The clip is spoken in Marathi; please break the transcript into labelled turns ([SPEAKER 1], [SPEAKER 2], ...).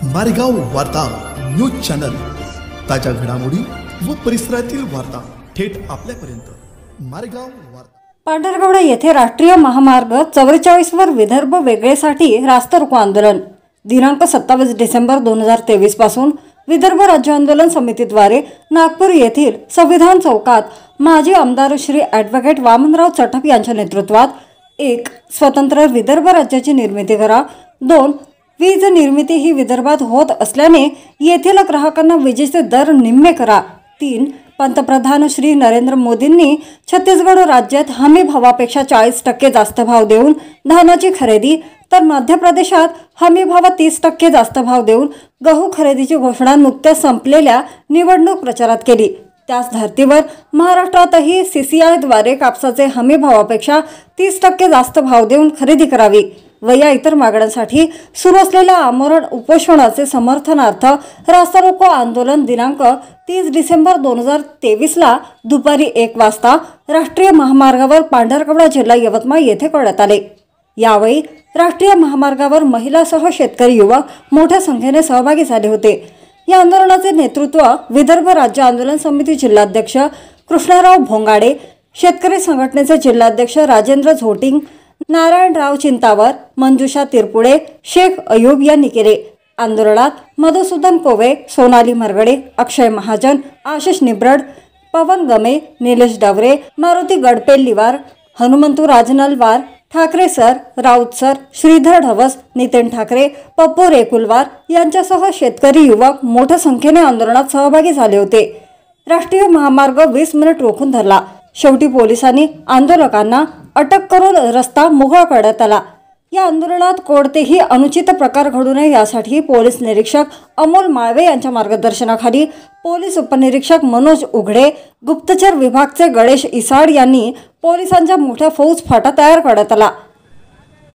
[SPEAKER 1] मारेगाव वार्ता न्यूज चॅनल, ताज्या घडामोडी व परिसरातील वार्ता थेट आपल्यापर्यंत। मारेगाव वार्ता।
[SPEAKER 2] पांढरकवडा येथे राष्ट्रीय महामार्ग 44 वर विदर्भ वेगळेसाठी रास्ता रोको आंदोलन दिनांक 27 डिसेंबर 2023 पासून विदर्भ राज्य आंदोलन समितीद्वारे नागपूर येथील संविधान चौकात माजी आमदार श्री ॲडव्होकेट वामनराव चटप यांच्या नेतृत्वात 1. स्वतंत्र विदर्भ राज्याची निर्मिती करा। 2. वीज निर्मिती ही विदर्भात होत असल्याने येथील ग्राहकांना विजेचे दर निम्मे करा। 3. पंतप्रधान श्री नरेंद्र मोदींनी छत्तीसगड राज्यात हमी भावापेक्षा 40% जास्त भाव देऊन धानाची खरेदी, तर मध्य प्रदेशात हमी भावात 30% जास्त भाव देऊन गहू खरेदीची घोषणा नुकत्याच संपलेल्या निवडणूक प्रचारात केली। त्याच धर्तीवर महाराष्ट्रातही CCI द्वारे कापसाचे हमी भावापेक्षा 30% जास्त भाव देऊन खरेदी करावी व या इतर मागण्यांसाठी सुरू असलेल्या आमरण उपोषणाचे समर्थनार्थ रास्ता रोको आंदोलन दिनांक 30 डिसेंबर 2023 ला दुपारी 1 वाजता राष्ट्रीय महामार्गावर पांढरकवडा जिल्हा यवतमाळ येथे करण्यात आले। यावेळी राष्ट्रीय महामार्गावर महिलासह शेतकरी युवक मोठ्या संख्येने सहभागी झाले होते। या आंदोलनाचे नेतृत्व विदर्भ राज्य आंदोलन समिती जिल्हाध्यक्ष कृष्णराव भोंगाडे, शेतकरी संघटनेचे जिल्हाध्यक्ष राजेंद्र झोटिंग, नारायणराव चिंतावर, मंजुषा तिरपुडे, शेख अयूब यांनी केले। आंदोलनात मधुसूदन कोवे, सोनाली मरगडे, अक्षय महाजन, आशिष निब्रड, पवन गमे, निलेश डवरे, मारुती गडपेल्लीवार, हनुमंतू राजनलवार, ठाकरे सर, राऊत सर, श्रीधर ढवस, नितीन ठाकरे, पप्पू रेकुलवार यांच्यासह शेतकरी युवक मोठ्या संख्येने आंदोलनात सहभागी झाले होते। राष्ट्रीय महामार्ग 20 मिनिट रोखून धरला। शेवटी पोलिसांनी आंदोलकांना अटक करून रस्ता मोकळा करण्यात आला। या आंदोलनात कोणतेही अनुचित प्रकार घडू नये यासाठी पोलीस निरीक्षक अमोल माळवे यांच्या मार्गदर्शनाखाली पोलीस उपनिरीक्षक मनोज उघडे, गुप्तचर विभागचे गणेश इसाड यांनी पोलिसांच्या मोठ्या फौज फाटा तयार करण्यात आला।